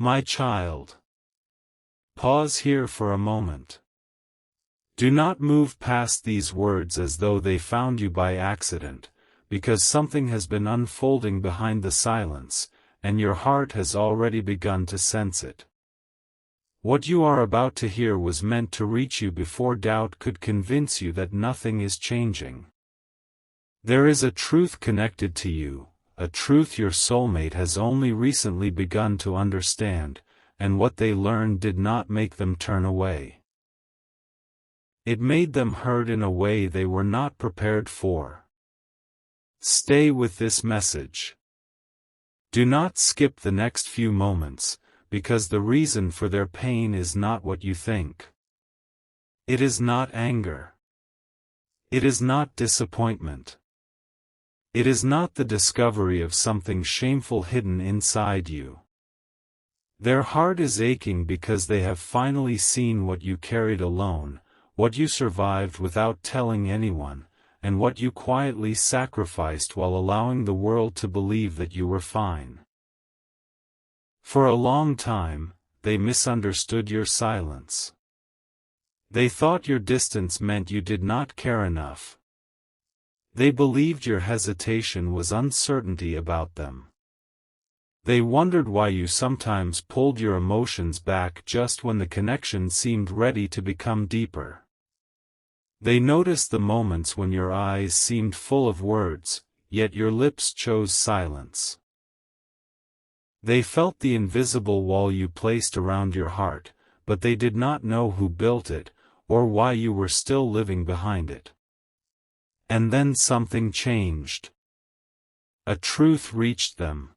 My child. Pause here for a moment. Do not move past these words as though they found you by accident, because something has been unfolding behind the silence, and your heart has already begun to sense it. What you are about to hear was meant to reach you before doubt could convince you that nothing is changing. There is a truth connected to you, a truth your soulmate has only recently begun to understand, and what they learned did not make them turn away. It made them hurt in a way they were not prepared for. Stay with this message. Do not skip the next few moments, because the reason for their pain is not what you think. It is not anger. It is not disappointment. It is not the discovery of something shameful hidden inside you. Their heart is aching because they have finally seen what you carried alone, what you survived without telling anyone, and what you quietly sacrificed while allowing the world to believe that you were fine. For a long time, they misunderstood your silence. They thought your distance meant you did not care enough. They believed your hesitation was uncertainty about them. They wondered why you sometimes pulled your emotions back just when the connection seemed ready to become deeper. They noticed the moments when your eyes seemed full of words, yet your lips chose silence. They felt the invisible wall you placed around your heart, but they did not know who built it, or why you were still living behind it. And then something changed. A truth reached them.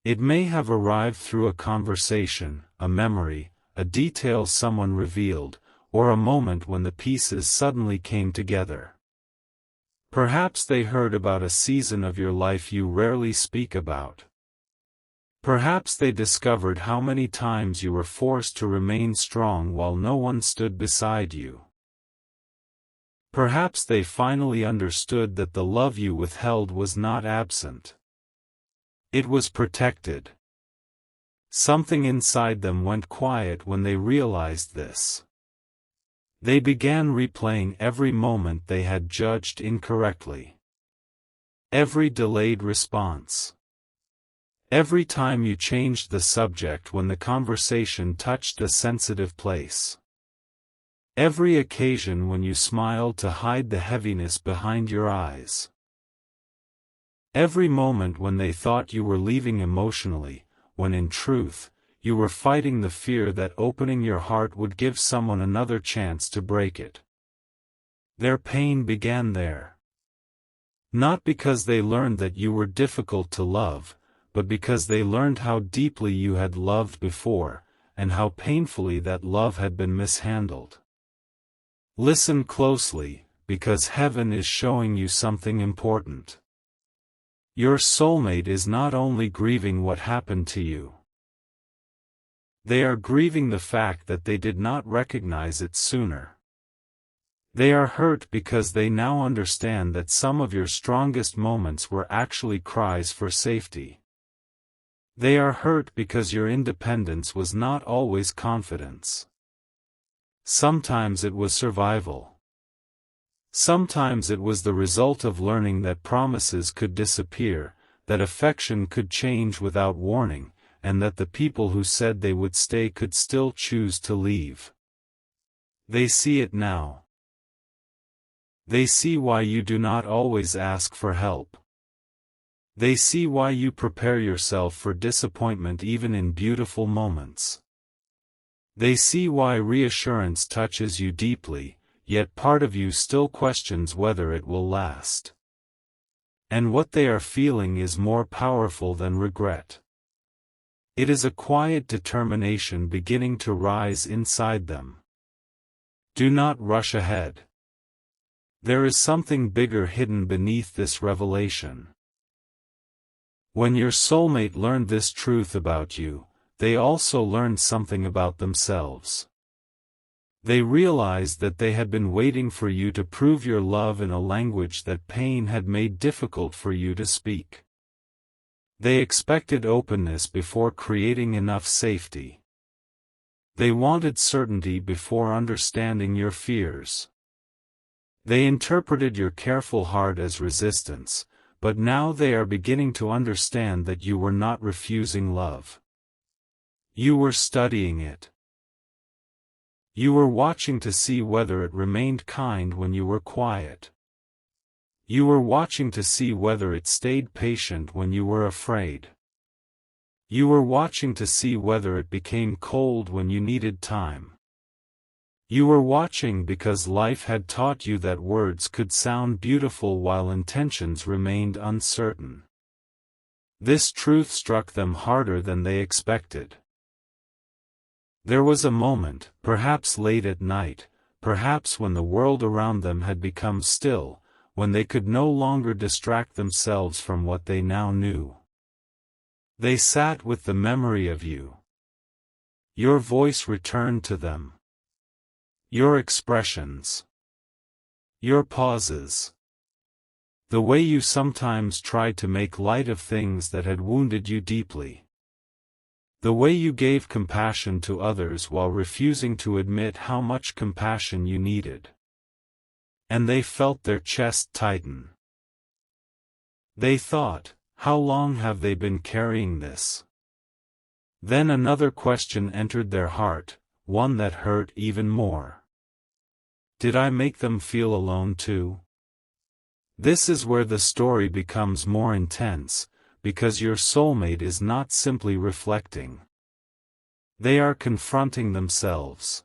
It may have arrived through a conversation, a memory, a detail someone revealed, or a moment when the pieces suddenly came together. Perhaps they heard about a season of your life you rarely speak about. Perhaps they discovered how many times you were forced to remain strong while no one stood beside you. Perhaps they finally understood that the love you withheld was not absent. It was protected. Something inside them went quiet when they realized this. They began replaying every moment they had judged incorrectly. Every delayed response. Every time you changed the subject when the conversation touched a sensitive place. Every occasion when you smiled to hide the heaviness behind your eyes. Every moment when they thought you were leaving emotionally, when in truth, you were fighting the fear that opening your heart would give someone another chance to break it. Their pain began there. Not because they learned that you were difficult to love, but because they learned how deeply you had loved before, and how painfully that love had been mishandled. Listen closely, because heaven is showing you something important. Your soulmate is not only grieving what happened to you. They are grieving the fact that they did not recognize it sooner. They are hurt because they now understand that some of your strongest moments were actually cries for safety. They are hurt because your independence was not always confidence. Sometimes it was survival. Sometimes it was the result of learning that promises could disappear, that affection could change without warning, and that the people who said they would stay could still choose to leave. They see it now. They see why you do not always ask for help. They see why you prepare yourself for disappointment even in beautiful moments. They see why reassurance touches you deeply, yet part of you still questions whether it will last. And what they are feeling is more powerful than regret. It is a quiet determination beginning to rise inside them. Do not rush ahead. There is something bigger hidden beneath this revelation. When your soulmate learned this truth about you, they also learned something about themselves. They realized that they had been waiting for you to prove your love in a language that pain had made difficult for you to speak. They expected openness before creating enough safety. They wanted certainty before understanding your fears. They interpreted your careful heart as resistance, but now they are beginning to understand that you were not refusing love. You were studying it. You were watching to see whether it remained kind when you were quiet. You were watching to see whether it stayed patient when you were afraid. You were watching to see whether it became cold when you needed time. You were watching because life had taught you that words could sound beautiful while intentions remained uncertain. This truth struck them harder than they expected. There was a moment, perhaps late at night, perhaps when the world around them had become still, when they could no longer distract themselves from what they now knew. They sat with the memory of you. Your voice returned to them. Your expressions. Your pauses. The way you sometimes tried to make light of things that had wounded you deeply. The way you gave compassion to others while refusing to admit how much compassion you needed. And they felt their chest tighten. They thought, how long have they been carrying this? Then another question entered their heart, one that hurt even more. Did I make them feel alone too? This is where the story becomes more intense, because your soulmate is not simply reflecting. They are confronting themselves.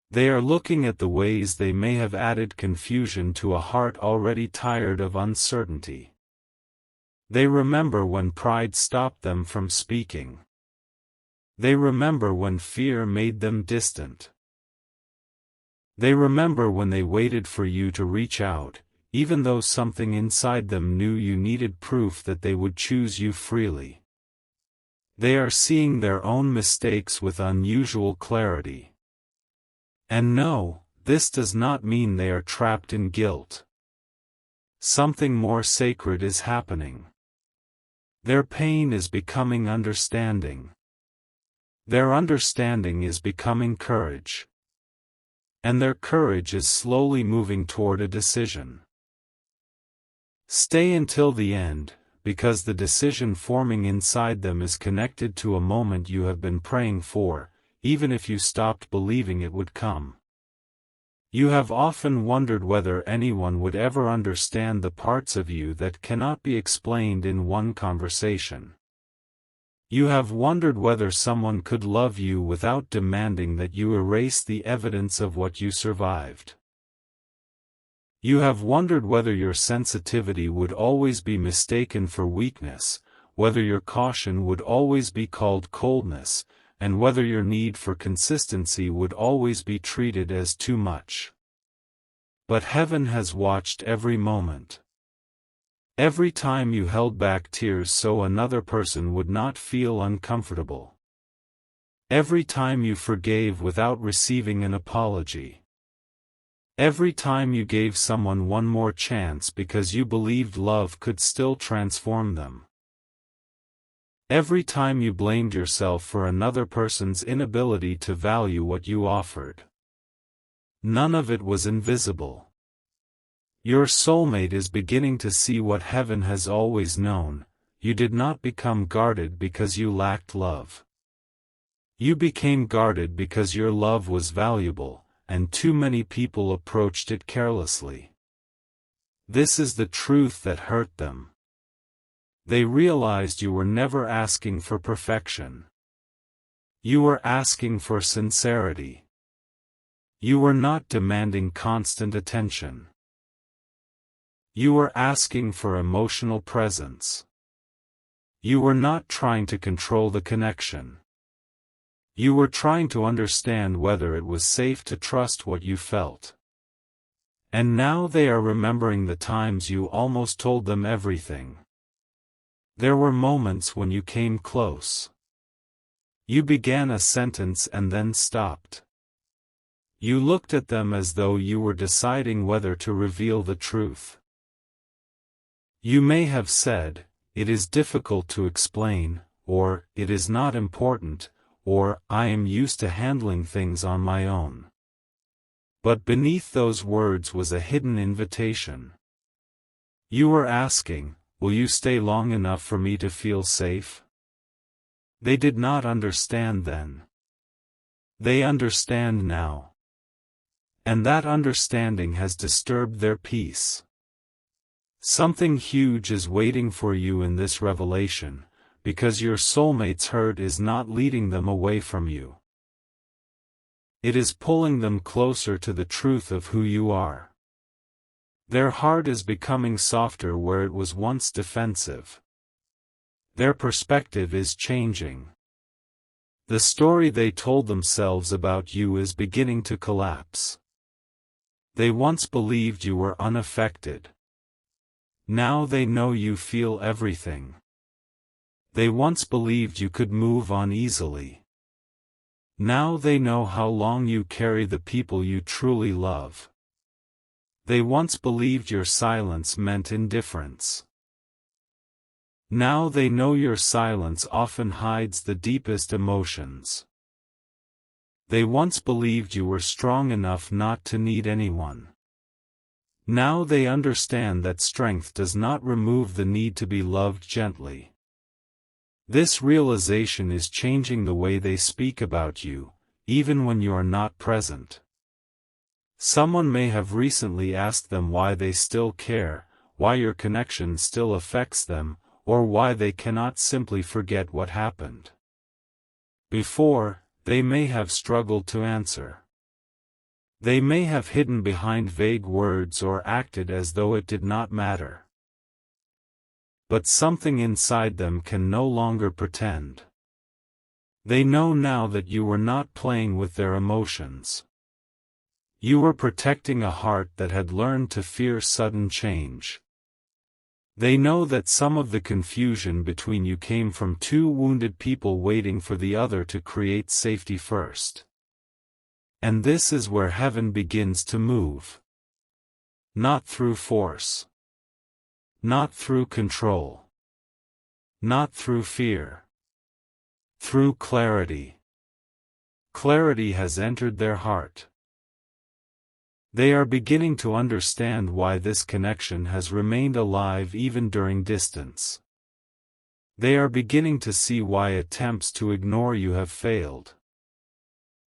They are looking at the ways they may have added confusion to a heart already tired of uncertainty. They remember when pride stopped them from speaking. They remember when fear made them distant. They remember when they waited for you to reach out, even though something inside them knew you needed proof that they would choose you freely. They are seeing their own mistakes with unusual clarity. And no, this does not mean they are trapped in guilt. Something more sacred is happening. Their pain is becoming understanding. Their understanding is becoming courage. And their courage is slowly moving toward a decision. Stay until the end, because the decision forming inside them is connected to a moment you have been praying for, even if you stopped believing it would come. You have often wondered whether anyone would ever understand the parts of you that cannot be explained in one conversation. You have wondered whether someone could love you without demanding that you erase the evidence of what you survived. You have wondered whether your sensitivity would always be mistaken for weakness, whether your caution would always be called coldness, and whether your need for consistency would always be treated as too much. But heaven has watched every moment. Every time you held back tears so another person would not feel uncomfortable. Every time you forgave without receiving an apology. Every time you gave someone one more chance because you believed love could still transform them. Every time you blamed yourself for another person's inability to value what you offered. None of it was invisible. Your soulmate is beginning to see what heaven has always known. You did not become guarded because you lacked love. You became guarded because your love was valuable, and too many people approached it carelessly. This is the truth that hurt them. They realized you were never asking for perfection. You were asking for sincerity. You were not demanding constant attention. You were asking for emotional presence. You were not trying to control the connection. You were trying to understand whether it was safe to trust what you felt. And now they are remembering the times you almost told them everything. There were moments when you came close. You began a sentence and then stopped. You looked at them as though you were deciding whether to reveal the truth. You may have said, "It is difficult to explain," or "It is not important," or "I am used to handling things on my own." But beneath those words was a hidden invitation. You were asking, "Will you stay long enough for me to feel safe?" They did not understand then. They understand now. And that understanding has disturbed their peace. Something huge is waiting for you in this revelation, because your soulmate's hurt is not leading them away from you. It is pulling them closer to the truth of who you are. Their heart is becoming softer where it was once defensive. Their perspective is changing. The story they told themselves about you is beginning to collapse. They once believed you were unaffected. Now they know you feel everything. They once believed you could move on easily. Now they know how long you carry the people you truly love. They once believed your silence meant indifference. Now they know your silence often hides the deepest emotions. They once believed you were strong enough not to need anyone. Now they understand that strength does not remove the need to be loved gently. This realization is changing the way they speak about you, even when you are not present. Someone may have recently asked them why they still care, why your connection still affects them, or why they cannot simply forget what happened. Before, they may have struggled to answer. They may have hidden behind vague words or acted as though it did not matter. But something inside them can no longer pretend. They know now that you were not playing with their emotions. You were protecting a heart that had learned to fear sudden change. They know that some of the confusion between you came from two wounded people waiting for the other to create safety first. And this is where heaven begins to move. Not through force. Not through control. Not through fear. Through clarity. Clarity has entered their heart. They are beginning to understand why this connection has remained alive even during distance. They are beginning to see why attempts to ignore you have failed.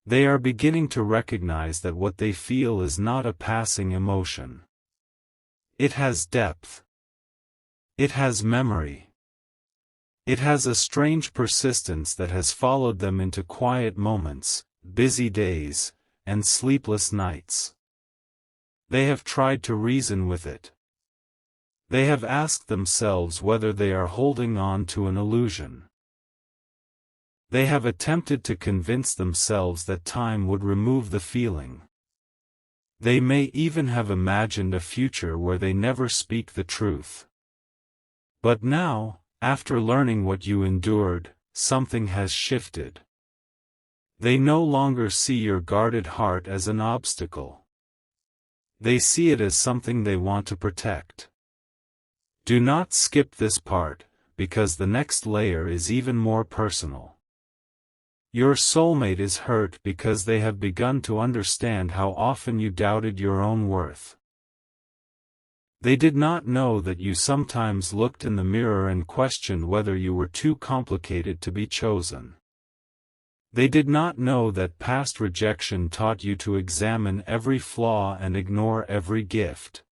They are beginning to recognize that what they feel is not a passing emotion. It has depth. It has memory. It has a strange persistence that has followed them into quiet moments, busy days, and sleepless nights. They have tried to reason with it. They have asked themselves whether they are holding on to an illusion. They have attempted to convince themselves that time would remove the feeling. They may even have imagined a future where they never speak the truth. But now, after learning what you endured, something has shifted. They no longer see your guarded heart as an obstacle. They see it as something they want to protect. Do not skip this part, because the next layer is even more personal. Your soulmate is hurt because they have begun to understand how often you doubted your own worth. They did not know that you sometimes looked in the mirror and questioned whether you were too complicated to be chosen. They did not know that past rejection taught you to examine every flaw and ignore every gift.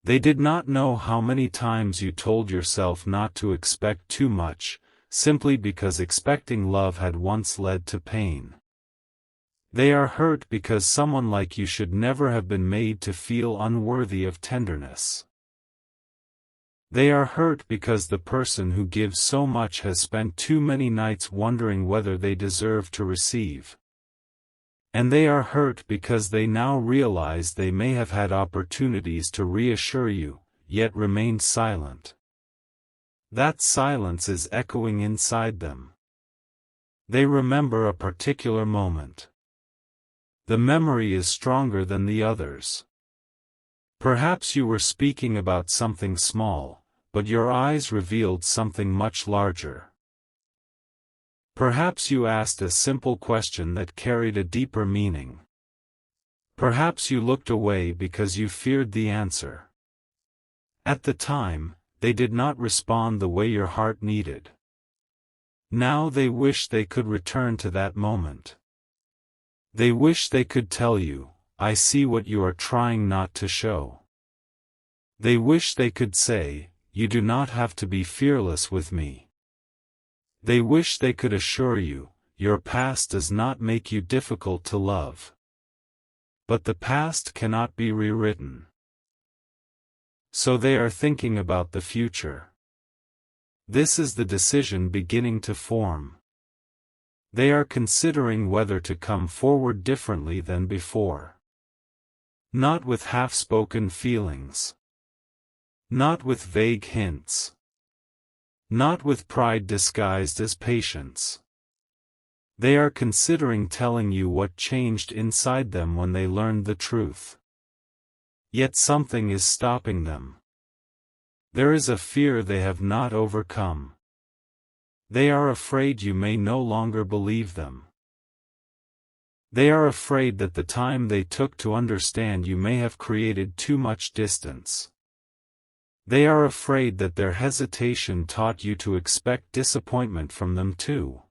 They did not know how many times you told yourself not to expect too much, simply because expecting love had once led to pain. They are hurt because someone like you should never have been made to feel unworthy of tenderness. They are hurt because the person who gives so much has spent too many nights wondering whether they deserve to receive. And they are hurt because they now realize they may have had opportunities to reassure you, yet remained silent. That silence is echoing inside them. They remember a particular moment. The memory is stronger than the others. Perhaps you were speaking about something small, but your eyes revealed something much larger. Perhaps you asked a simple question that carried a deeper meaning. Perhaps you looked away because you feared the answer. At the time, they did not respond the way your heart needed. Now they wish they could return to that moment. They wish they could tell you, "I see what you are trying not to show." They wish they could say, "You do not have to be fearless with me." They wish they could assure you, "Your past does not make you difficult to love." But the past cannot be rewritten. So they are thinking about the future. This is the decision beginning to form. They are considering whether to come forward differently than before. Not with half-spoken feelings. Not with vague hints. Not with pride disguised as patience. They are considering telling you what changed inside them when they learned the truth. Yet something is stopping them. There is a fear they have not overcome. They are afraid you may no longer believe them. They are afraid that the time they took to understand you may have created too much distance. They are afraid that their hesitation taught you to expect disappointment from them too.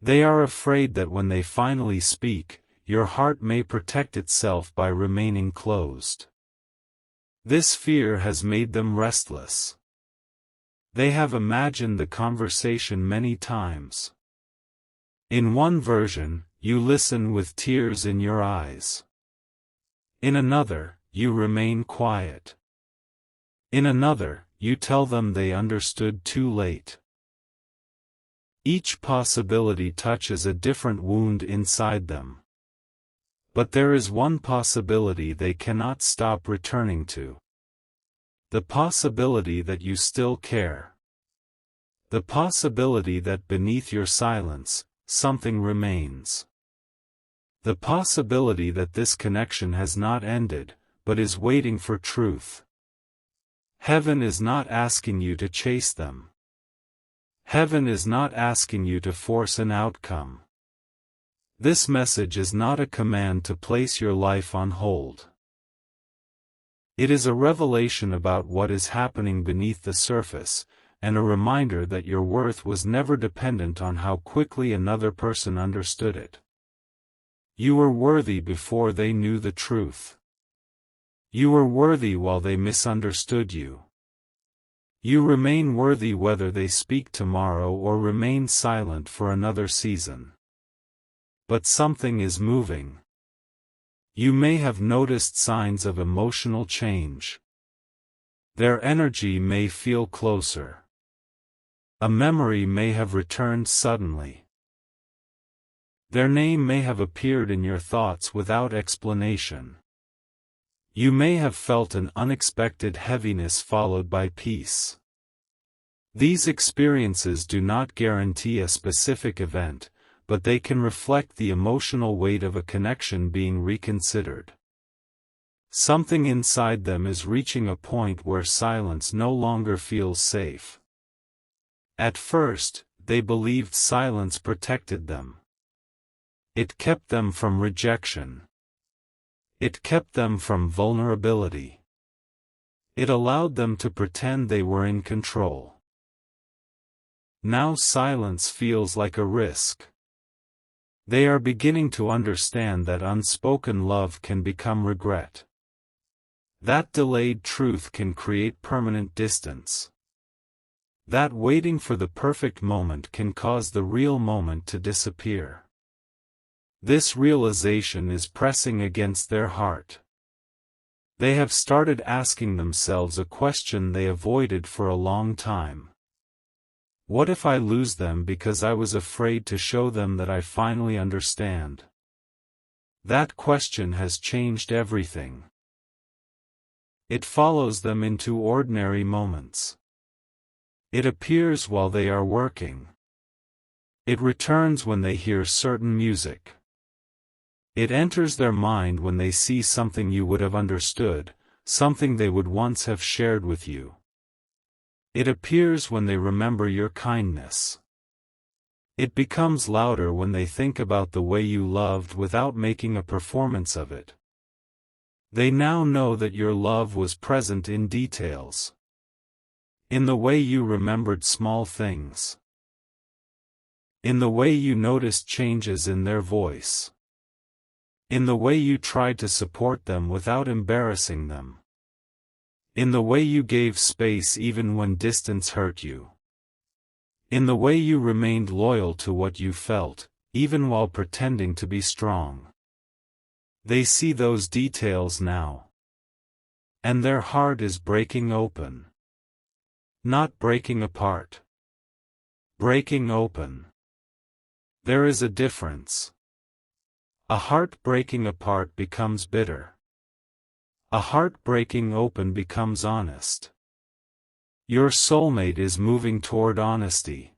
They are afraid that when they finally speak, your heart may protect itself by remaining closed. This fear has made them restless. They have imagined the conversation many times. In one version, you listen with tears in your eyes. In another, you remain quiet. In another, you tell them they understood too late. Each possibility touches a different wound inside them. But there is one possibility they cannot stop returning to. The possibility that you still care. The possibility that beneath your silence, something remains. The possibility that this connection has not ended, but is waiting for truth. Heaven is not asking you to chase them. Heaven is not asking you to force an outcome. This message is not a command to place your life on hold. It is a revelation about what is happening beneath the surface, and a reminder that your worth was never dependent on how quickly another person understood it. You were worthy before they knew the truth. You were worthy while they misunderstood you. You remain worthy whether they speak tomorrow or remain silent for another season. But something is moving. You may have noticed signs of emotional change. Their energy may feel closer. A memory may have returned suddenly. Their name may have appeared in your thoughts without explanation. You may have felt an unexpected heaviness followed by peace. These experiences do not guarantee a specific event, but they can reflect the emotional weight of a connection being reconsidered. Something inside them is reaching a point where silence no longer feels safe. At first, they believed silence protected them. It kept them from rejection. It kept them from vulnerability. It allowed them to pretend they were in control. Now silence feels like a risk. They are beginning to understand that unspoken love can become regret. That delayed truth can create permanent distance. That waiting for the perfect moment can cause the real moment to disappear. This realization is pressing against their heart. They have started asking themselves a question they avoided for a long time. What if I lose them because I was afraid to show them that I finally understand? That question has changed everything. It follows them into ordinary moments. It appears while they are working. It returns when they hear certain music. It enters their mind when they see something you would have understood, something they would once have shared with you. It appears when they remember your kindness. It becomes louder when they think about the way you loved without making a performance of it. They now know that your love was present in details. In the way you remembered small things. In the way you noticed changes in their voice. In the way you tried to support them without embarrassing them. In the way you gave space even when distance hurt you. In the way you remained loyal to what you felt, even while pretending to be strong. They see those details now. And their heart is breaking open. Not breaking apart. Breaking open. There is a difference. A heart breaking apart becomes bitter. A heart breaking open becomes honest. Your soulmate is moving toward honesty.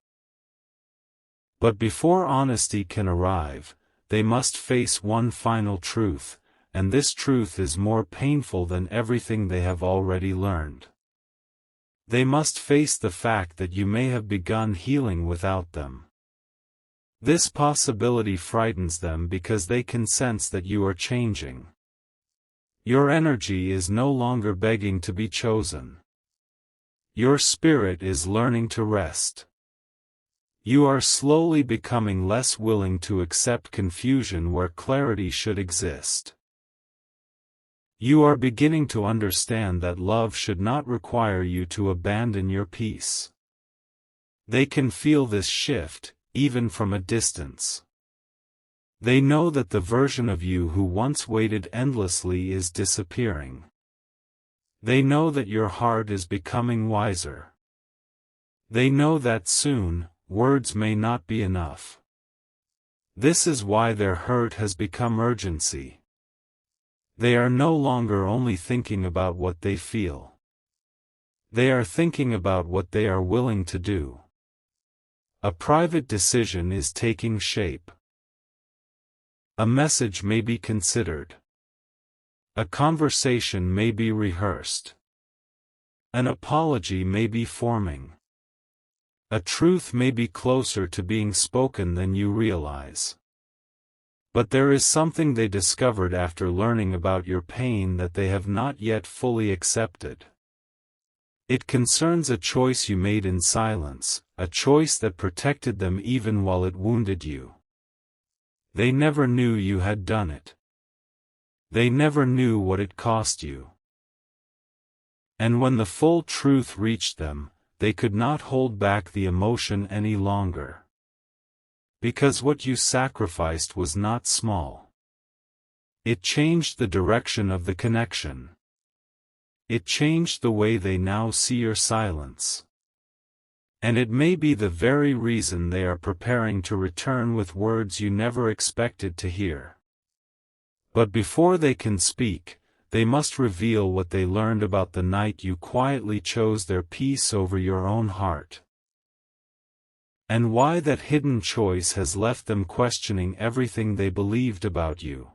But before honesty can arrive, they must face one final truth, and this truth is more painful than everything they have already learned. They must face the fact that you may have begun healing without them. This possibility frightens them because they can sense that you are changing. Your energy is no longer begging to be chosen. Your spirit is learning to rest. You are slowly becoming less willing to accept confusion where clarity should exist. You are beginning to understand that love should not require you to abandon your peace. They can feel this shift, even from a distance. They know that the version of you who once waited endlessly is disappearing. They know that your heart is becoming wiser. They know that soon, words may not be enough. This is why their hurt has become urgency. They are no longer only thinking about what they feel. They are thinking about what they are willing to do. A private decision is taking shape. A message may be considered. A conversation may be rehearsed. An apology may be forming. A truth may be closer to being spoken than you realize. But there is something they discovered after learning about your pain that they have not yet fully accepted. It concerns a choice you made in silence, a choice that protected them even while it wounded you. They never knew you had done it. They never knew what it cost you. And when the full truth reached them, they could not hold back the emotion any longer. Because what you sacrificed was not small. It changed the direction of the connection. It changed the way they now see your silence. And it may be the very reason they are preparing to return with words you never expected to hear. But before they can speak, they must reveal what they learned about the night you quietly chose their peace over your own heart. And why that hidden choice has left them questioning everything they believed about you.